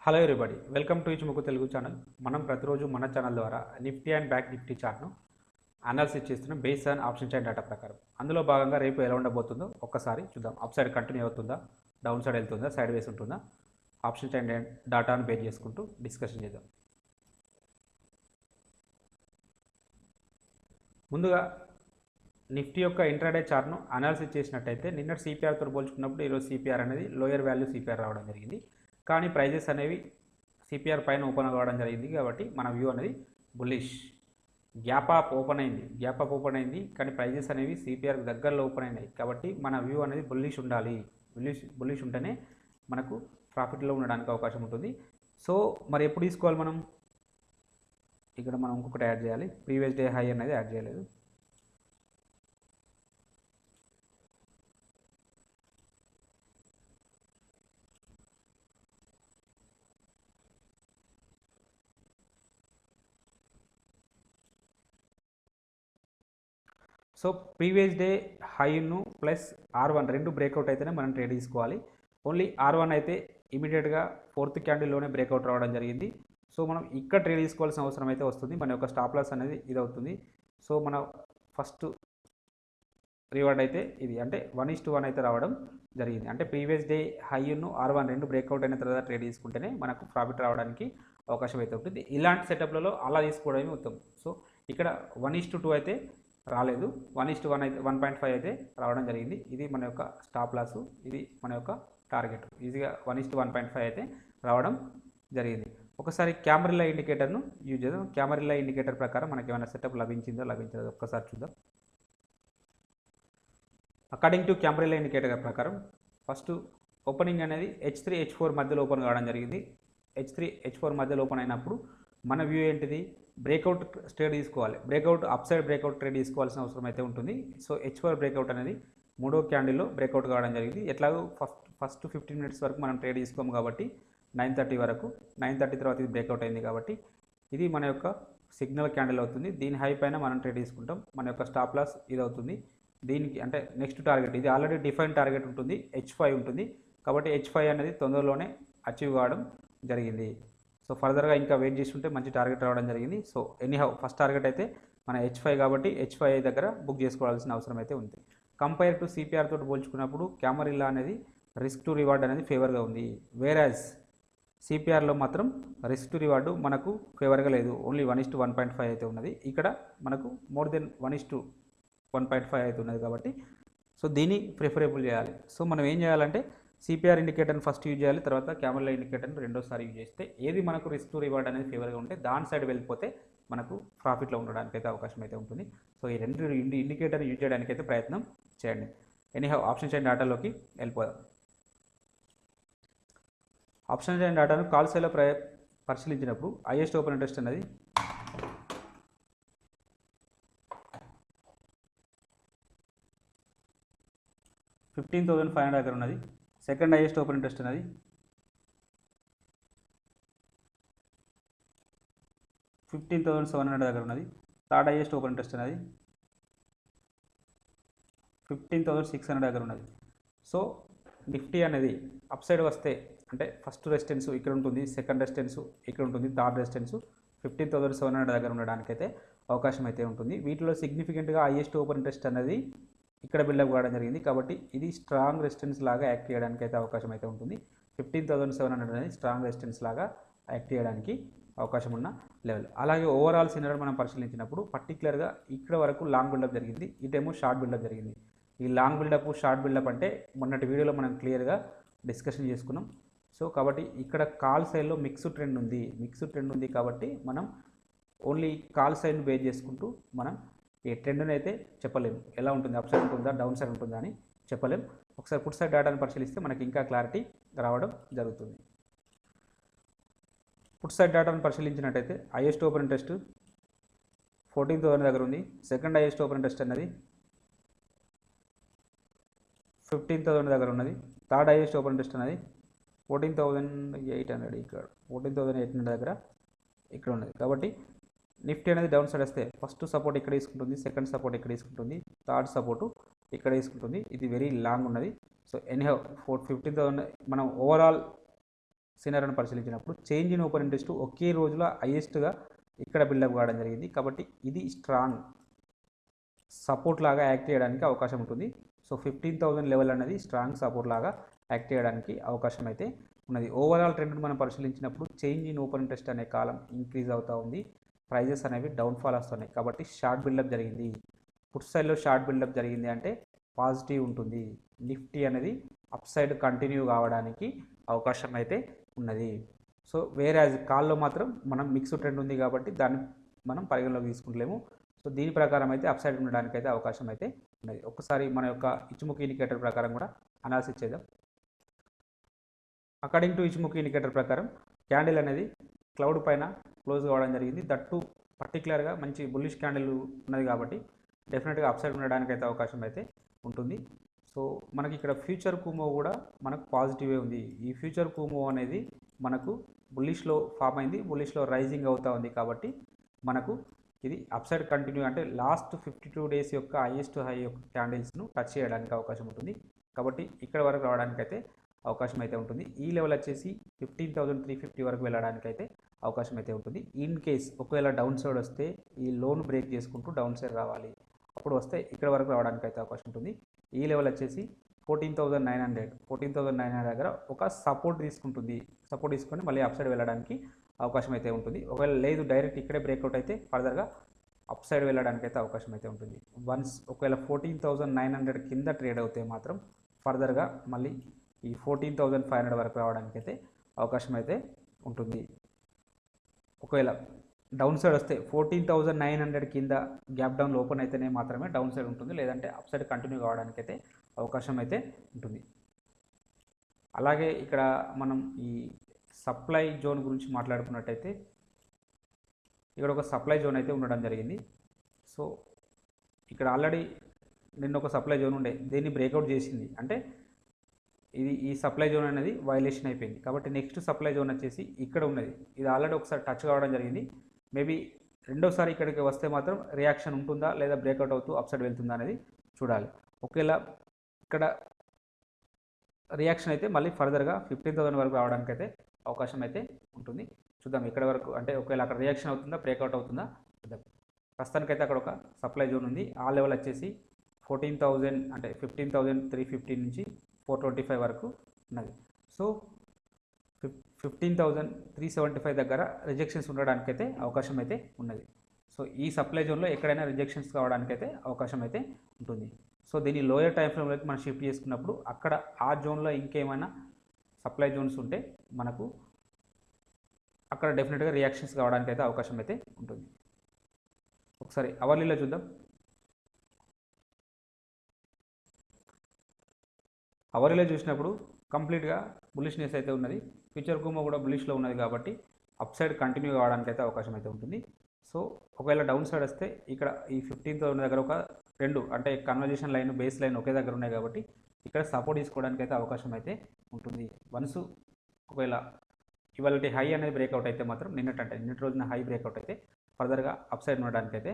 Hello everybody, welcome to ఇచ్చుముకు Telugu channel. మనం ప్రతిరోజు మన ఛానల్ ద్వారా నిఫ్టీ అండ్ బ్యాంక్ నిఫ్టీ చార్ట్ను అనాలిసిస్ చేస్తున్నాం based on option chain data ప్రకారం. అందులో భాగంగా రేపు ఎలా ఉండబోతుందో ఒక్కసారి చూద్దాం. అప్ సైడ్ కంటిన్యూ అవుతుందా, డౌన్ సైడ్ వెళ్తుందా, సైడ్ వేస్ ఉంటుందా, ఆప్షన్ చైన్ డేటాను బేస్ చేసుకుంటూ డిస్కషన్ చేద్దాం. ముందుగా నిఫ్టీ యొక్క ఇంట్రాడే చార్ట్ను అనాలిసిస్ చేసినట్టయితే నిన్న సిపిఆర్తో పోల్చుకున్నప్పుడు ఈరోజు సిపిఆర్ అనేది లోయర్ వాల్యూ సిపిఆర్ రావడం జరిగింది. కానీ ప్రైజెస్ అనేవి సిపిఆర్ పైన ఓపెన్ అవ్వడం జరిగింది కాబట్టి మన వ్యూ అనేది బుల్లిష్. గ్యాప్ అప్ ఓపెన్ అయింది కానీ ప్రైజెస్ అనేవి సిపిఆర్ దగ్గరలో ఓపెన్ అయినాయి కాబట్టి మన వ్యూ అనేది బుల్లిష్ ఉండాలి. బుల్లిష్ ఉంటేనే మనకు ప్రాఫిట్లో ఉండడానికి అవకాశం ఉంటుంది. సో మరి ఎప్పుడు తీసుకోవాలి మనం? ఇక్కడ మనం ఇంకొకటి యాడ్ చేయాలి. ప్రీవియస్ డే హై అనేది యాడ్ చేయలేదు. So previous day high plus R1 రెండు బ్రేక్అవుట్ అయితేనే మనం ట్రేడ్ తీసుకోవాలి. ఓన్లీ R1 అయితే ఇమీడియట్గా ఫోర్త్ క్యాండిల్లోనే బ్రేక్అవుట్ రావడం జరిగింది. సో మనం ఇక్కడ ట్రేడ్ తీసుకోవాల్సిన అవసరం అయితే వస్తుంది. మన యొక్క స్టాప్ లాస్ అనేది ఇది అవుతుంది. సో మన ఫస్ట్ రివార్డ్ అయితే ఇది, అంటే 1:1 అయితే రావడం జరిగింది. అంటే ప్రీవియస్ డే హైను R1 రెండు బ్రేక్అవుట్ అయిన తర్వాత ట్రేడ్ తీసుకుంటేనే మనకు ప్రాఫిట్ రావడానికి అవకాశం అయితే ఉంటుంది. ఇలాంటి సెటప్లలో అలా తీసుకోవడమే ఉత్తమం. సో ఇక్కడ 1:2 అయితే రాలేదు, 1:1 అయితే 1.5 అయితే రావడం జరిగింది. ఇది మన యొక్క స్టాప్ లాసు, ఇది మన యొక్క టార్గెట్. ఈజీగా 1:1.5 అయితే రావడం జరిగింది. ఒకసారి క్యామరిల్లా ఇండికేటర్ను యూజ్ చేద్దాం. క్యామరిల్లా ఇండికేటర్ ప్రకారం మనకి ఏమైనా సెటప్ లభించిందో లభించదో ఒక్కసారి చూద్దాం. అకార్డింగ్ టు క్యామరిల్లా ఇండికేటర్ ప్రకారం ఫస్ట్ ఓపెనింగ్ అనేది H3 H4 మధ్యలో ఓపెన్ కావడం జరిగింది. H3 H4 మధ్యలో ఓపెన్ అయినప్పుడు మన వ్యూ ఏంటిది? బ్రేక్అవుట్ ట్రేడ్ తీసుకోవాలి. Breakout up side breakout trade తీసుకోవాల్సిన అవసరం అయితే ఉంటుంది. సో H4 బ్రేక్అవుట్ అనేది మూడో క్యాండిల్లో బ్రేక్అవుట్ కావడం జరిగింది. ఎట్లాగో ఫస్ట్ 15 మినిట్స్ వరకు మనం ట్రేడ్ తీసుకోము కాబట్టి 9:30 వరకు, 9:30 తర్వాత ఇది బ్రేక్అవుట్ అయింది కాబట్టి ఇది మన యొక్క సిగ్నల్ క్యాండిల్ అవుతుంది. దీని హై పైన మనం ట్రేడ్ తీసుకుంటాం. మన యొక్క స్టాప్ లాస్ ఇది అవుతుంది. దీనికి అంటే నెక్స్ట్ టార్గెట్ ఇది ఆల్రెడీ డిఫైన్ టార్గెట్ ఉంటుంది, H5 ఉంటుంది కాబట్టి H5 అనేది తొందరలోనే అచీవ్ కావడం జరిగింది. సో ఫర్దర్గా ఇంకా వెయిట్ చేస్తుంటే మంచి టార్గెట్ రావడం జరిగింది. సో ఎనీహౌ ఫస్ట్ టార్గెట్ అయితే మన H5 కాబట్టి H5 దగ్గర బుక్ చేసుకోవాల్సిన అవసరం అయితే ఉంది. కంపేర్ టు సిపిఆర్ తోటి పోల్చుకున్నప్పుడు క్యామరిల్లా అనేది రిస్క్ టు రివార్డ్ అనేది ఫేవర్గా ఉంది. వేరాజ్ సిపిఆర్లో మాత్రం రిస్క్ టు రివార్డు మనకు ఫేవర్గా లేదు. ఓన్లీ 1:1.5 అయితే ఉన్నది. ఇక్కడ మనకు మోర్ దెన్ 1:1.5 అయితే ఉన్నది కాబట్టి సో దీన్ని ప్రిఫరబుల్ చేయాలి. సో మనం ఏం చేయాలంటే సిపిఆర్ ఇండికేటర్ని ఫస్ట్ యూజ్ చేయాలి, తర్వాత క్యామరిల్లా ఇండికేటర్ని రెండోసారి యూజ్ చేస్తే ఏది మనకు రిస్క్ టు రివార్డ్ అనేది ఫేవర్గా ఉంటే దాని సైడ్ వెళ్ళిపోతే మనకు ప్రాఫిట్లో ఉండడానికి అయితే అవకాశం అయితే ఉంటుంది. సో ఈ రెండు ఇండికేటర్ యూజ్ చేయడానికి అయితే ప్రయత్నం చేయండి. ఎనీహౌ ఆప్షన్ చైన్ డేటాలోకి వెళ్ళిపోదాం. ఆప్షన్ చైన్ డేటాను కాల్ సైడ్లో పరిశీలించినప్పుడు హైయెస్ట్ ఓపెన్ ఇంట్రెస్ట్ అనేది 15,500 దగ్గర ఉన్నది. సెకండ్ హైయెస్ట్ ఓపెన్ ఇంట్రెస్ట్ అనేది 15,700 దగ్గర ఉన్నది. థర్డ్ హైయెస్ట్ ఓపెన్ ఇంట్రెస్ట్ అనేది 15,600 దగ్గర ఉన్నది. సో నిఫ్టీ అనేది అప్ సైడ్ వస్తే అంటే ఫస్ట్ రెసిస్టెన్స్ ఇక్కడ ఉంటుంది, సెకండ్ రెసిస్టెన్స్ ఇక్కడ ఉంటుంది, థర్డ్ రెసిస్టెన్స్ 15,700 దగ్గర ఉండడానికైతే అవకాశం అయితే ఉంటుంది. వీటిలో సిగ్నిఫికెంట్గా హైయెస్ట్ ఓపెన్ ఇంట్రెస్ట్ అనేది ఇక్కడ బిల్డప్ కావడం జరిగింది కాబట్టి ఇది స్ట్రాంగ్ రెసిస్టెన్స్ లాగా యాక్ట్ చేయడానికి అయితే అవకాశం అయితే ఉంటుంది. 15,700 అనేది స్ట్రాంగ్ రెసిస్టెన్స్ లాగా యాక్ట్ చేయడానికి అవకాశం ఉన్న లెవెల్. అలాగే ఓవరాల్ సినారియో మనం పరిశీలించినప్పుడు పర్టికులర్గా ఇక్కడ వరకు లాంగ్ బిల్డప్ జరిగింది, ఇటేమో షార్ట్ బిల్డప్ జరిగింది. ఈ లాంగ్ బిల్డప్ షార్ట్ బిల్డప్ అంటే మొన్నటి వీడియోలో మనం క్లియర్గా డిస్కషన్ చేసుకున్నాం. సో కాబట్టి ఇక్కడ కాల్ సైడ్లో మిక్స్డ్ ట్రెండ్ ఉంది కాబట్టి మనం ఓన్లీ కాల్ సైడ్ను బేస్ చేసుకుంటూ మనం ఈ ట్రెండ్ని అయితే చెప్పలేము, ఎలా ఉంటుంది, అప్ సైడ్ ఉంటుందా డౌన్ సైడ్ ఉంటుందా అని చెప్పలేము. ఒకసారి పుట్ సైడ్ డేటాను పరిశీలిస్తే మనకి ఇంకా క్లారిటీ రావడం జరుగుతుంది. పుట్ సైడ్ డేటాను పరిశీలించినట్టయితే హైయెస్ట్ ఓపెన్ ఇంట్రెస్ట్ 14,000 దగ్గర ఉంది. సెకండ్ హైయెస్ట్ ఓపెన్ ఇంట్రెస్ట్ అనేది 15,000 దగ్గర ఉన్నది. థర్డ్ హైయెస్ట్ ఓపెన్ ఇంట్రెస్ట్ అనేది 14,800 ఇక్కడ 14,800 దగ్గర ఇక్కడ ఉన్నది. కాబట్టి నిఫ్టీ అనేది డౌన్ సైడ్ వస్తే ఫస్ట్ సపోర్ట్ ఇక్కడ తీసుకుంటుంది, సెకండ్ సపోర్ట్ ఇక్కడ తీసుకుంటుంది, థర్డ్ సపోర్టు ఇక్కడ తీసుకుంటుంది. ఇది వెరీ లాంగ్ ఉన్నది. సో ఎనీహౌ 15,000 మనం ఓవరాల్ సినారియోని పరిశీలించినప్పుడు చేంజ్ ఇన్ ఓపెన్ ఇంట్రెస్ట్ ఒకే రోజులో హైయెస్ట్గా ఇక్కడ బిల్డప్ కావడం జరిగింది. కాబట్టి ఇది స్ట్రాంగ్ సపోర్ట్ లాగా యాక్ట్ చేయడానికి అవకాశం ఉంటుంది. సో 15,000 లెవెల్ అనేది స్ట్రాంగ్ సపోర్ట్ లాగా యాక్ట్ చేయడానికి అవకాశం అయితే ఉన్నది. ఓవరాల్ ట్రెండ్ని మనం పరిశీలించినప్పుడు చేంజ్ ఇన్ ఓపెన్ ఇంట్రెస్ట్ అనే కాలం ఇంక్రీజ్ అవుతూ ఉంది, ప్రైజెస్ అనేవి డౌన్ఫాల్ వస్తున్నాయి. కాబట్టి షార్ట్ బిల్డప్ జరిగింది. పుట్ సైడ్లో షార్ట్ బిల్డప్ జరిగింది అంటే పాజిటివ్ ఉంటుంది. నిఫ్టీ అనేది అప్ సైడ్ కంటిన్యూ కావడానికి అవకాశం అయితే ఉన్నది. సో వేరే కాల్లో మాత్రం మనం మిక్స్డ్ ట్రెండ్ ఉంది కాబట్టి దాన్ని మనం పరిగణలోకి తీసుకుంటలేము. సో దీని ప్రకారం అయితే అప్ సైడ్ ఉండడానికి అయితే అవకాశం అయితే ఉన్నది. ఒక్కసారి మన యొక్క ఇచ్చుముఖి ఇండికేటర్ ప్రకారం కూడా అనాలిసిస్ చేద్దాం. అకార్డింగ్ టు ఇచ్చుముఖి ఇండికేటర్ ప్రకారం క్యాండిల్ అనేది క్లౌడ్ పైన క్లోజ్ కావడం జరిగింది. దట్టు పర్టికులర్గా మంచి బుల్లిష్ క్యాండిల్ ఉన్నది కాబట్టి డెఫినెట్గా అప్ సైడ్ ఉండడానికి అయితే అవకాశం అయితే ఉంటుంది. సో మనకి ఇక్కడ ఫ్యూచర్ కూమో కూడా మనకు పాజిటివే ఉంది. ఈ ఫ్యూచర్ కూమో అనేది మనకు బుల్లిష్లో ఫామ్ అయింది, బుల్లిష్లో రైజింగ్ అవుతూ ఉంది. కాబట్టి మనకు ఇది అప్ సైడ్ కంటిన్యూ అంటే లాస్ట్ 52 డేస్ యొక్క హైయెస్ట్ హై యొక్క క్యాండిల్స్ను టచ్ చేయడానికి అవకాశం ఉంటుంది. కాబట్టి ఇక్కడ వరకు రావడానికి అయితే అవకాశం అయితే ఉంటుంది. ఈ లెవెల్ వచ్చేసి 15,350 వరకు వెళ్ళడానికి అయితే అవకాశం అయితే ఉంటుంది. ఇన్ కేస్ ఒకవేళ డౌన్ సైడ్ వస్తే ఈ లోన్ బ్రేక్ చేసుకుంటూ డౌన్ సైడ్ రావాలి, అప్పుడు వస్తే ఇక్కడ వరకు రావడానికి అయితే అవకాశం ఉంటుంది. ఈ లెవెల్ వచ్చేసి 14,900 దగ్గర ఒక సపోర్ట్ తీసుకుంటుంది. సపోర్ట్ తీసుకొని మళ్ళీ అప్ సైడ్ వెళ్ళడానికి అవకాశం అయితే ఉంటుంది. ఒకవేళ లేదు డైరెక్ట్ ఇక్కడే బ్రేక్అవుట్ అయితే ఫర్దర్గా అప్ సైడ్ వెళ్ళడానికి అయితే అవకాశం అయితే ఉంటుంది. వన్స్ ఒకవేళ 14,900 కింద ట్రేడ్ అవుతే మాత్రం ఫర్దర్గా మళ్ళీ ఈ 14,500 వరకు రావడానికి అయితే అవకాశం అయితే ఉంటుంది. ఒకవేళ డౌన్ సైడ్ వస్తే 14,900 కింద గ్యాప్ డౌన్ ఓపెన్ అయితేనే మాత్రమే డౌన్ సైడ్ ఉంటుంది, లేదంటే అప్ సైడ్ కంటిన్యూ కావడానికి అయితే అవకాశం అయితే ఉంటుంది. అలాగే ఇక్కడ మనం ఈ సప్లై జోన్ గురించి మాట్లాడుకున్నట్టయితే ఇక్కడ ఒక సప్లై జోన్ అయితే ఉండడం జరిగింది. సో ఇక్కడ ఆల్రెడీ నిన్న ఒక సప్లై జోన్ ఉండే, దీన్ని బ్రేక్అవుట్ చేసింది. అంటే ఈ సప్లై జోన్ అనేది వైలేషన్ అయిపోయింది. కాబట్టి నెక్స్ట్ సప్లై జోన్ వచ్చేసి ఇక్కడ ఉన్నది. ఇది ఆల్రెడీ ఒకసారి టచ్ కావడం జరిగింది. మేబీ రెండోసారి ఇక్కడికి వస్తే మాత్రం రియాక్షన్ ఉంటుందా లేదా బ్రేక్అవుట్ అవుతూ అప్ సైడ్ వెళ్తుందా అనేది చూడాలి. ఒకవేళ ఇక్కడ రియాక్షన్ అయితే మళ్ళీ ఫర్దర్గా 15,000 వరకు రావడానికి అయితే అవకాశం అయితే ఉంటుంది. చూద్దాం ఇక్కడ వరకు, అంటే ఒకవేళ అక్కడ రియాక్షన్ అవుతుందా బ్రేక్అవుట్ అవుతుందా చూద్దాం. ప్రస్తుతానికైతే అక్కడ ఒక సప్లై జోన్ ఉంది. ఆ లెవెల్ వచ్చేసి 14,000 అంటే 15,350 నుంచి 425 వరకు ఉన్నది. సో 15,375 దగ్గర రిజెక్షన్స్ ఉండడానికైతే అవకాశం అయితే ఉన్నది. సో ఈ సప్లై జోన్లో ఎక్కడైనా రిజెక్షన్స్ కావడానికైతే అవకాశం అయితే ఉంటుంది. సో దీన్ని లోయర్ టైం ఫ్రేమ్లోకి మనం షిఫ్ట్ చేసుకున్నప్పుడు అక్కడ ఆ జోన్లో ఇంకేమైనా సప్లై జోన్స్ ఉంటే మనకు అక్కడ డెఫినెట్గా రియాక్షన్స్ కావడానికి అయితే అవకాశం అయితే ఉంటుంది. ఒకసారి అవర్లీలో చూద్దాం. అవర్లీలో చూసినప్పుడు కంప్లీట్గా బులిష్నెస్ అయితే ఉన్నది. ఫ్యూచర్ కూమో కూడా బులిష్లో ఉన్నది కాబట్టి అప్ సైడ్ కంటిన్యూ కావడానికి అయితే అవకాశం అయితే ఉంటుంది. సో ఒకవేళ డౌన్ సైడ్ వస్తే ఇక్కడ ఈ 15,000 దగ్గర ఒక రెండు అంటే కన్వర్జేషన్ లైన్ బేస్ లైన్ ఒకే దగ్గర ఉన్నాయి కాబట్టి ఇక్కడ సపోర్ట్ తీసుకోవడానికి అయితే అవకాశం అయితే ఉంటుంది. వన్స్ ఒకవేళ ఇవాళ హై అనేది బ్రేక్అవుట్ అయితే మాత్రం నిన్నటి రోజున హై బ్రేక్అవుట్ అయితే ఫర్దర్గా అప్ సైడ్ ఉండడానికి అయితే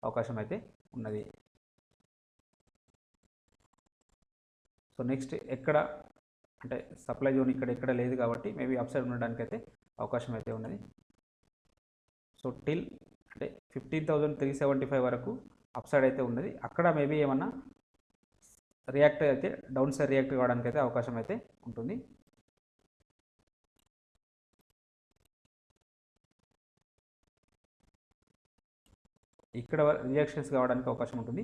అవకాశం అయితే ఉన్నది. సో నెక్స్ట్ ఎక్కడ అంటే సప్లై జోన్ ఇక్కడ లేదు కాబట్టి మేబీ అప్ సైడ్ ఉండడానికి అయితే అవకాశం అయితే ఉన్నది. సో టిల్ అంటే 15,375 వరకు అప్ సైడ్ అయితే ఉన్నది. అక్కడ మేబీ ఏమన్నా రియాక్ట్ అయితే డౌన్ సైడ్ రియాక్ట్ కావడానికి అయితే అవకాశం అయితే ఉంటుంది. ఇక్కడ రిజెక్షన్స్ కావడానికి అవకాశం ఉంటుంది.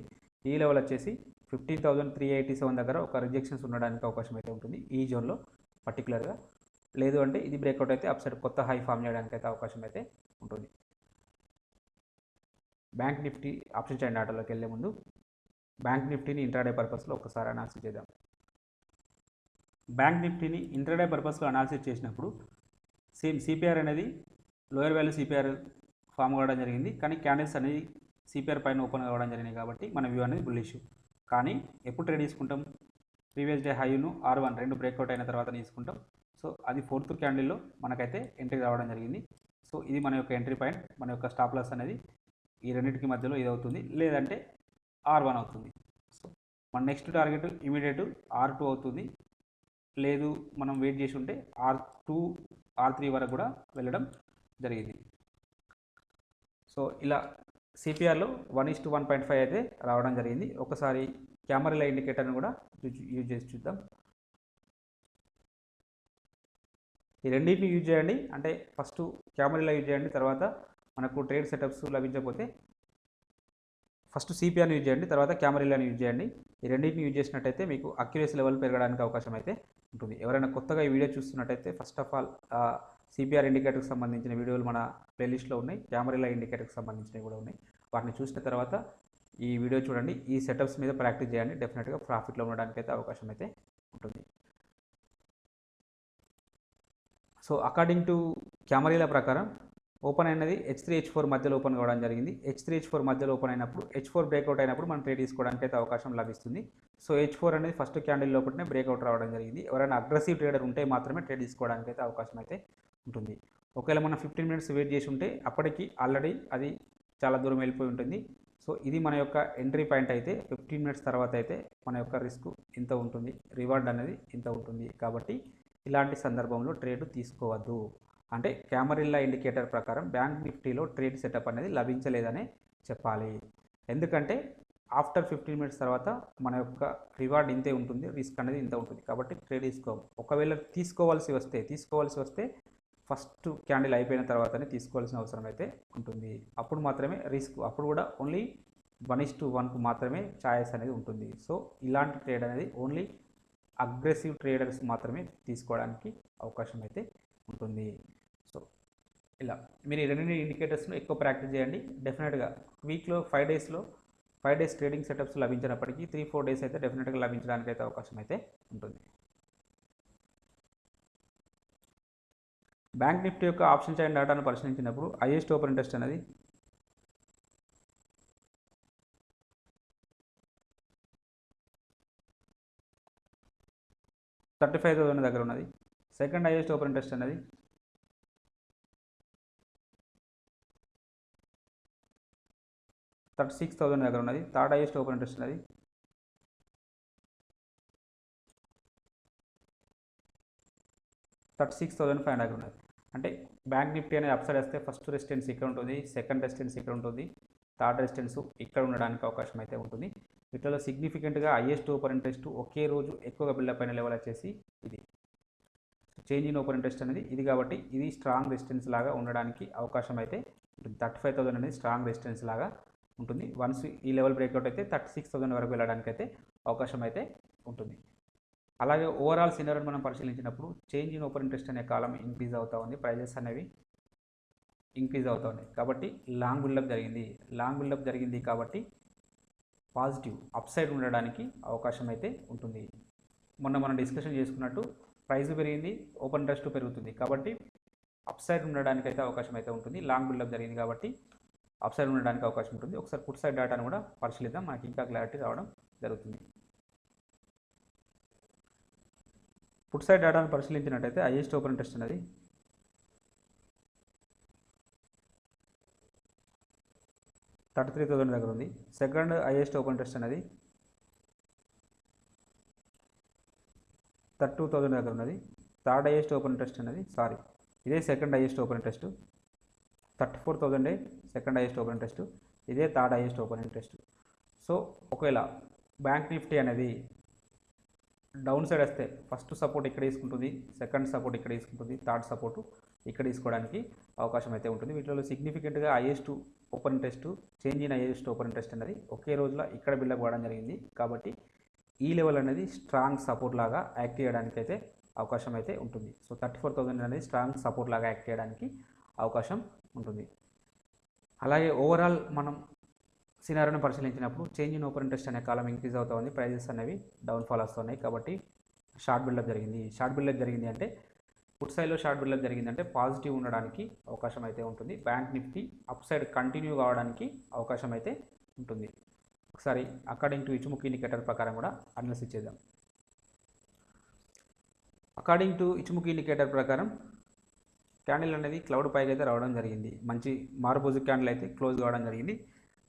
ఈ లెవెల్ వచ్చేసి 15,387 దగ్గర ఒక రిజెక్షన్స్ ఉండడానికి అవకాశం అయితే ఉంటుంది ఈ జోన్లో పర్టికులర్గా. లేదు అంటే ఇది బ్రేక్అవుట్ అయితే అప్ సైడ్ కొత్త హై ఫామ్ చేయడానికి అయితే అవకాశం అయితే ఉంటుంది. బ్యాంక్ నిఫ్టీ ఆప్షన్ చైన్ డాటాలోకి వెళ్ళే ముందు బ్యాంక్ నిఫ్టీని ఇంట్రాడే పర్పస్లో ఒకసారి అనాలిసిస్ చేద్దాం. బ్యాంక్ నిఫ్టీని ఇంట్రాడే పర్పస్లో అనాలిసిస్ చేసినప్పుడు సేమ్ సిపిఆర్ అనేది లోయర్ వాల్యూ సిపిఆర్ ఫామ్ అవ్వడం జరిగింది, కానీ క్యాండిల్స్ అనేది సిపిఆర్ పైన ఓపెన్ అవ్వడం జరిగింది కాబట్టి మన వ్యూ అనేది బుల్లిష్. కానీ ఎప్పుడు ట్రేడ్ తీసుకుంటాం, ప్రీవియస్ డే హైను R1 రెండు బ్రేక్అవుట్ అయిన తర్వాత తీసుకుంటాం. సో అది 4th క్యాండిల్లో మనకైతే ఎంట్రీ రావడం జరిగింది. సో ఇది మన యొక్క ఎంట్రీ పాయింట్, మన యొక్క స్టాప్ లాస్ అనేది ఈ రెండింటికి మధ్యలో ఇది అవుతుంది, లేదంటే R1 అవుతుంది. సో మన నెక్స్ట్ టార్గెట్ ఇమీడియట్ R2 అవుతుంది, లేదు మనం వెయిట్ చేసి ఉంటే R2 R3 వరకు కూడా వెళ్ళడం జరిగింది. సో ఇలా సిపిఆర్లో 1:1.5 అయితే రావడం జరిగింది. ఒకసారి కెమెరా ఇండికేటర్ని కూడా యూజ్ చేసి చూద్దాం. ఈ రెండింటిని యూజ్ చేయండి. అంటే ఫస్ట్ కెమెరా యూజ్ చేయండి, తర్వాత మనకు ట్రేడ్ సెటప్స్ లభించకపోతే ఫస్ట్ సిపిఆర్ని యూజ్ చేయండి, తర్వాత కెమెరాని యూజ్ చేయండి. ఈ రెండింటిని యూజ్ చేసినట్టయితే మీకు అక్యురసీ లెవెల్ పెరగడానికి అవకాశం అయితే ఉంటుంది. ఎవరైనా కొత్తగా ఈ వీడియో చూస్తున్నట్టయితే ఫస్ట్ ఆఫ్ ఆల్ సిపిఆర్ ఇండికేటర్కి సంబంధించిన వీడియోలు మన ప్లేలిస్ట్లో ఉన్నాయి, కెమెరా ఇండికేటర్కి సంబంధించినవి కూడా ఉన్నాయి. వాటిని చూసిన తర్వాత ఈ వీడియో చూడండి, ఈ సెటప్స్ మీద ప్రాక్టీస్ చేయండి. డెఫినెట్గా ప్రాఫిట్లో ఉండడానికి అయితే అవకాశం అయితే ఉంటుంది. సో అకార్డింగ్ టు కెమెరాల ప్రకారం ఓపెన్ అయినది H3 H4 మధ్యలో ఓపెన్ కావడం జరిగింది. H3 H4 మధ్యలో ఓపెన్ అయినప్పుడు H4 బ్రేక్అవుట్ అయినప్పుడు మనం ట్రేడ్ తీసుకోవడానికి అయితే అవకాశం లభిస్తుంది. సో H4 అనేది ఫస్ట్ క్యాండిల్ లోపలనే బ్రేక్అవుట్ రావడం జరిగింది. ఎవరైనా అగ్రెసివ్ ట్రేడర్ ఉంటే మాత్రమే ట్రేడ్ తీసుకోవడానికి అయితే అవకాశం అయితే ఉంటుంది. ఒకవేళ మనం 15 మినిట్స్ వెయిట్ చేసి ఉంటే అప్పటికి ఆల్రెడీ అది చాలా దూరం వెళ్ళిపోయి ఉంటుంది. సో ఇది మన యొక్క ఎంట్రీ పాయింట్ అయితే 15 మినిట్స్ తర్వాత అయితే మన యొక్క రిస్క్ ఇంత ఉంటుంది, రివార్డ్ అనేది ఇంత ఉంటుంది. కాబట్టి ఇలాంటి సందర్భంలో ట్రేడ్ తీసుకోవద్దు. అంటే కెమెరా ఇండికేటర్ ప్రకారం బ్యాంక్ నిఫ్టీలో ట్రేడ్ సెటప్ అనేది లభించలేదనే చెప్పాలి. ఎందుకంటే ఆఫ్టర్ 15 మినిట్స్ తర్వాత మన యొక్క రివార్డ్ ఇంతే ఉంటుంది, రిస్క్ అనేది ఇంత ఉంటుంది. కాబట్టి ట్రేడ్ తీసుకోము. ఒకవేళ తీసుకోవాల్సి వస్తే ఫస్ట్ క్యాండిల్ అయిపోయిన తర్వాతనే తీసుకోవాల్సిన అవసరం అయితే ఉంటుంది. అప్పుడు మాత్రమే రిస్క్, అప్పుడు కూడా ఓన్లీ 1:1కు మాత్రమే ఛాయిస్ అనేది ఉంటుంది. సో ఇలాంటి ట్రేడ్ అనేది ఓన్లీ అగ్రెసివ్ ట్రేడర్స్ మాత్రమే తీసుకోవడానికి అవకాశం అయితే ఉంటుంది. సో ఇలా మీరు ఈ రెండు ఇండికేటర్స్ను ఎక్కువ ప్రాక్టీస్ చేయండి. డెఫినెట్గా వీక్లో 5 డేస్ ట్రేడింగ్ సెటప్స్ లభించినప్పటికీ 3-4 డేస్ అయితే డెఫినెట్గా లభించడానికి అయితే అవకాశం అయితే ఉంటుంది. బ్యాంక్ నిఫ్టీ యొక్క ఆప్షన్ చైన్ డేటాను పరిశీలించినప్పుడు హైయెస్ట్ ఓపెన్ ఇంట్రెస్ట్ అనేది 35,000 దగ్గర ఉన్నది. సెకండ్ హైయెస్ట్ ఓపెన్ ఇంట్రెస్ట్ అనేది 36,000 దగ్గర ఉన్నది. థర్డ్ హైయెస్ట్ ఓపెన్ ఇంట్రెస్ట్ అనేది 36,500 దగ్గర ఉన్నది. అంటే బ్యాంక్ నిఫ్టీ అనేది అప్సైడ్ వస్తే ఫస్ట్ రెసిస్టెన్స్ ఇక్కడ ఉంటుంది, సెకండ్ రెసిస్టెన్స్ ఇక్కడ ఉంటుంది, థర్డ్ రెసిస్టెన్స్ ఇక్కడ ఉండడానికి అవకాశం అయితే ఉంటుంది. వీటిలో సిగ్నిఫికెంట్గా హైయెస్ట్ ఓపెన్ ఇంట్రెస్ట్ ఒకే రోజు ఎక్కువగా బిల్డప్ అయిన లెవెల్ వచ్చేసి ఇది చేంజ్ ఇన్ ఓపెన్ ఇంట్రెస్ట్ అనేది ఇది. కాబట్టి ఇది స్ట్రాంగ్ రెసిస్టెన్స్ లాగా ఉండడానికి అవకాశం అయితే ఉంటుంది. 35,000 అనేది స్ట్రాంగ్ రెసిస్టెన్స్ లాగా ఉంటుంది. వన్స్ ఈ లెవెల్ బ్రేక్అవుట్ అయితే 36,000 వరకు వెళ్ళడానికి అయితే అవకాశం అయితే ఉంటుంది. అలాగే ఓవరాల్ సినారియోని మనం పరిశీలించినప్పుడు చేంజ్ ఇన్ ఓపెన్ ఇంట్రెస్ట్ అనే కాలం ఇంక్రీజ్ అవుతూ ఉంది, ప్రైజెస్ అనేవి ఇంక్రీజ్ అవుతూ ఉన్నాయి. కాబట్టి లాంగ్ బిల్డప్ జరిగింది కాబట్టి పాజిటివ్ అప్ సైడ్ ఉండడానికి అవకాశం అయితే ఉంటుంది. మొన్న మనం డిస్కషన్ చేసుకున్నట్టు ప్రైస్ పెరిగింది, ఓపెన్ ఇంట్రెస్ట్ పెరుగుతుంది, కాబట్టి అప్ సైడ్ ఉండడానికి అయితే అవకాశం అయితే ఉంటుంది. లాంగ్ బిల్డప్ జరిగింది కాబట్టి అప్ సైడ్ ఉండడానికి అవకాశం ఉంటుంది. ఒకసారి పుట్ సైడ్ డేటాను కూడా పరిశీలిద్దాం, మనకి ఇంకా క్లారిటీ రావడం జరుగుతుంది. పుట్ సైడ్ డేటాను పరిశీలించినట్టయితే హైయెస్ట్ ఓపెన్ ఇంట్రెస్ట్ అనేది 33,000 దగ్గర ఉంది. సెకండ్ హైయెస్ట్ ఓపెన్ ఇంట్రెస్ట్ అనేది 32,000 దగ్గర ఉన్నది. థర్డ్ హైయెస్ట్ ఓపెన్ ఇంట్రెస్ట్ అనేది ఇదే second highest open interest 34,000 second highest open interest, ఇదే third highest open interest. So ఒకవేళ బ్యాంక్ నిఫ్టీ అనేది డౌన్ సైడ్ వస్తే ఫస్ట్ సపోర్ట్ ఇక్కడ తీసుకుంటుంది, సెకండ్ సపోర్ట్ ఇక్కడ తీసుకుంటుంది, థర్డ్ సపోర్ట్ ఇక్కడ తీసుకోవడానికి అవకాశం అయితే ఉంటుంది. వీటిలో సిగ్నిఫికెంట్గా highest open interest change in highest open interest అనేది ఒకే రోజులో ఇక్కడ బిల్డప్ అవ్వడం జరిగింది. కాబట్టి ఈ లెవెల్ అనేది స్ట్రాంగ్ సపోర్ట్ లాగా యాక్ట్ చేయడానికి అయితే అవకాశం అయితే ఉంటుంది. సో 34,000 అనేది స్ట్రాంగ్ సపోర్ట్ లాగా యాక్ట్ చేయడానికి అవకాశం ఉంటుంది. అలాగే ఓవరాల్ మనం సినారియోని పరిశీలించినప్పుడు చేంజ్ ఇన్ ఓపెన్ ఇంట్రెస్ట్ అనే కాలం ఇంక్రీజ్ అవుతూ ఉంది, ప్రైజెస్ అనేవి డౌన్ఫాల్ వస్తున్నాయి. కాబట్టి షార్ట్ బిల్డప్ జరిగింది అంటే పుట్ సైడ్లో షార్ట్ బిల్డప్ జరిగిందంటే పాజిటివ్ ఉండడానికి అవకాశం అయితే ఉంటుంది. Bank Nifty up side continue కావడానికి అవకాశం అయితే ఉంటుంది. ఒకసారి అకార్డింగ్ టు ఇచ్చుముఖి ఇండికేటర్ ప్రకారం కూడా అనాలిసిస్ చేద్దాం. అకార్డింగ్ టు ఇచ్చుముఖి ఇండికేటర్ ప్రకారం క్యాండిల్ అనేది క్లౌడ్ పైకి అయితే రావడం జరిగింది. మంచి మారుబోజు క్యాండిల్ అయితే క్లోజ్ కావడం జరిగింది.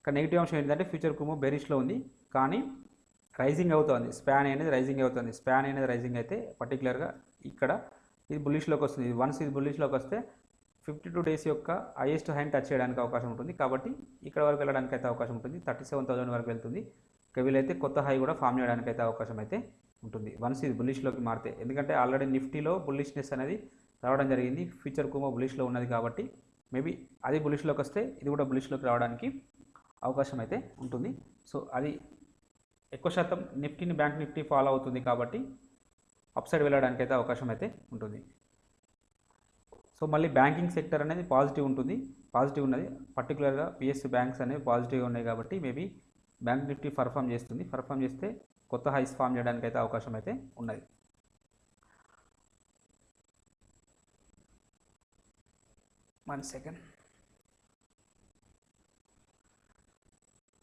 కానీ నెగిటివ్ అంశం ఏంటంటే ఫ్యూచర్ కుమో బెరిష్లో ఉంది, కానీ రైజింగ్ అవుతుంది, స్పాన్ అనేది రైజింగ్ అవుతుంది. స్పాన్ అనేది రైజింగ్ అయితే పర్టికులర్గా ఇక్కడ ఇది బుల్లిష్లోకి వస్తుంది. వన్స్ ఇది బుల్లిష్లోకి వస్తే 52 డేస్ యొక్క హైయెస్ట్ హైని టచ్ చేయడానికి అవకాశం ఉంటుంది. కాబట్టి ఇక్కడ వరకు వెళ్ళడానికి అయితే అవకాశం ఉంటుంది. 37,000 వరకు వెళ్తుంది. వీలైతే కొత్త హై కూడా ఫామ్ చేయడానికి అయితే అవకాశం అయితే ఉంటుంది వన్స్ ఇది బుల్లిష్లోకి మారితే. ఎందుకంటే ఆల్రెడీ నిఫ్టీలో బుల్లిష్నెస్ అనేది రావడం జరిగింది. ఫ్యూచర్ కూడా బుల్లిష్లో ఉన్నది కాబట్టి మేబీ అది బుల్లిష్లోకి వస్తే ఇది కూడా బుల్లిష్లోకి రావడానికి అవకాశం అయితే ఉంటుంది. సో అది ఎక్కువ శాతం నిఫ్టీని బ్యాంక్ నిఫ్టీ ఫాలో అవుతుంది కాబట్టి అప్ సైడ్ వెళ్ళడానికి అయితే అవకాశం అయితే ఉంటుంది. సో మళ్ళీ బ్యాంకింగ్ సెక్టర్ అనేది పాజిటివ్ ఉంటుంది, పాజిటివ్ ఉన్నది. పర్టికులర్గా పిఎస్యూ బ్యాంక్స్ అనేవి పాజిటివ్గా ఉన్నాయి కాబట్టి మేబీ బ్యాంక్ నిఫ్టీ పర్ఫామ్ చేస్తుంది. పర్ఫామ్ చేస్తే కొత్త హైస్ ఫామ్ చేయడానికి అయితే అవకాశం అయితే ఉన్నది. One second.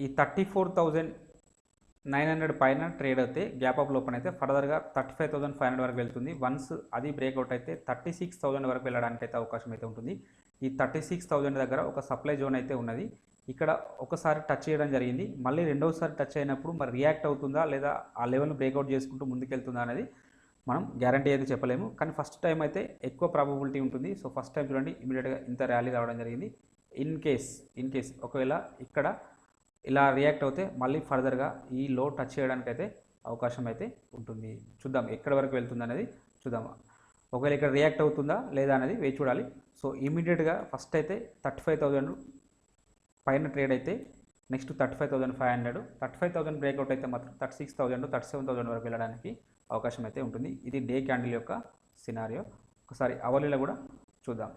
ఈ 34,900 పైన ట్రేడ్ అయితే గ్యాప్ అప్ ఓపెన్ అయితే ఫర్దర్గా 35,500 వరకు వెళ్తుంది. వన్స్ అది బ్రేక్అవుట్ అయితే 36,000 వరకు వెళ్ళడానికి అయితే అవకాశం అయితే ఉంటుంది. ఈ 36,000 దగ్గర ఒక సప్లై జోన్ అయితే ఉన్నది. ఇక్కడ ఒకసారి టచ్ చేయడం జరిగింది, మళ్ళీ రెండవసారి టచ్ అయినప్పుడు మరి రియాక్ట్ అవుతుందా లేదా ఆ లెవెల్ని బ్రేక్అవుట్ చేసుకుంటూ ముందుకెళ్తుందా అనేది మనం గ్యారంటీ అయితే చెప్పలేము. కానీ ఫస్ట్ టైం అయితే ఎక్కువ ప్రాబబిలిటీ ఉంటుంది. సో ఫస్ట్ టైం చూడండి ఇమీడియట్గా ఇంత ర్యాలీ రావడం జరిగింది. ఇన్ కేస్ ఒకవేళ ఇక్కడ ఇలా రియాక్ట్ అవుతే మళ్ళీ ఫర్దర్గా ఈ లో టచ్ చేయడానికి అయితే అవకాశం అయితే ఉంటుంది. చూద్దాం ఎక్కడి వరకు వెళ్తుంది అనేది చూద్దాం. ఒకవేళ ఇక్కడ రియాక్ట్ అవుతుందా లేదా అనేది వేచి చూడాలి. సో ఇమీడియట్గా ఫస్ట్ అయితే 35,000 పైన ట్రేడ్ అయితే నెక్స్ట్ 35,500, 35,000 బ్రేక్అవుట్ అయితే మాత్రం 36,000 37,000 వరకు వెళ్ళడానికి అవకాశం అయితే ఉంటుంది. ఇది డే క్యాండిల్ యొక్క సినారియో. ఒకసారి అవర్లీలో కూడా చూద్దాం.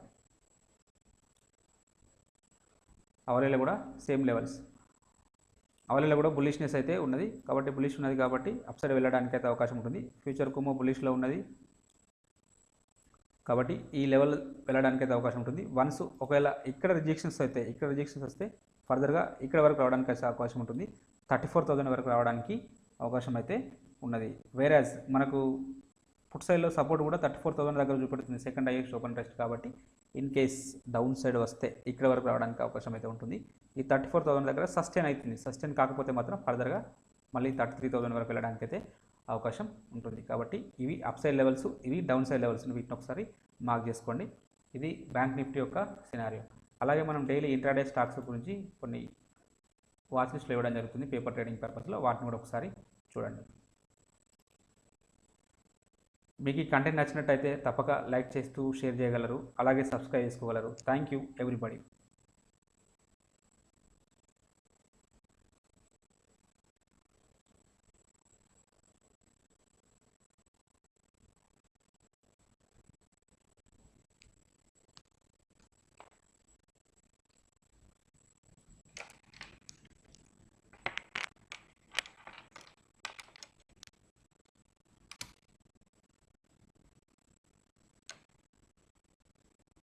అవర్లీలో కూడా సేమ్ లెవెల్స్. అవర్లీలో కూడా బుల్లిష్నెస్ అయితే ఉన్నది కాబట్టి బుల్లిష్ ఉన్నది కాబట్టి అప్ సైడ్ వెళ్ళడానికి అయితే అవకాశం ఉంటుంది. ఫ్యూచర్ కుమో బుల్లిష్లో ఉన్నది కాబట్టి ఈ లెవెల్ వెళ్ళడానికి అయితే అవకాశం ఉంటుంది. వన్స్ ఒకవేళ ఇక్కడ రిజెక్షన్స్ వస్తే ఫర్దర్గా ఇక్కడ వరకు రావడానికి అయితే అవకాశం ఉంటుంది. 34,000 వరకు రావడానికి అవకాశం అయితే ఉన్నది. వేరాజ్ మనకు ఫుట్ సైడ్లో సపోర్ట్ కూడా 34,000 దగ్గర చూపెడుతుంది, సెకండ్ హైయెస్ట్ ఓపెన్ టెస్ట్ కాబట్టి ఇన్ కేస్ డౌన్ సైడ్ వస్తే ఇక్కడ వరకు రావడానికి అవకాశం అయితే ఉంటుంది. ఈ 34,000 దగ్గర సస్టైన్ అవుతుంది. సస్టైన్ కాకపోతే మాత్రం ఫర్దర్గా మళ్ళీ 33,000 వరకు వెళ్ళడానికి అయితే అవకాశం ఉంటుంది. కాబట్టి ఇవి అప్ సైడ్ లెవెల్స్, ఇవి డౌన్ సైడ్ లెవెల్స్. వీటిని ఒకసారి మార్క్ చేసుకోండి. ఇది బ్యాంక్ నిఫ్టీ యొక్క సినారియో. అలాగే మనం డైలీ ఇంట్రాడే స్టాక్స్ గురించి కొన్ని వాచ్ లిస్ట్లో ఇవ్వడం జరుగుతుంది పేపర్ ట్రేడింగ్ పర్పస్లో. వాటిని కూడా ఒకసారి చూడండి. మీకు ఈ కంటెంట్ నచ్చినట్టయితే తప్పక లైక్ చేస్తూ షేర్ చేయగలరు, అలాగే సబ్స్క్రైబ్ చేసుకోగలరు. Thank you everybody.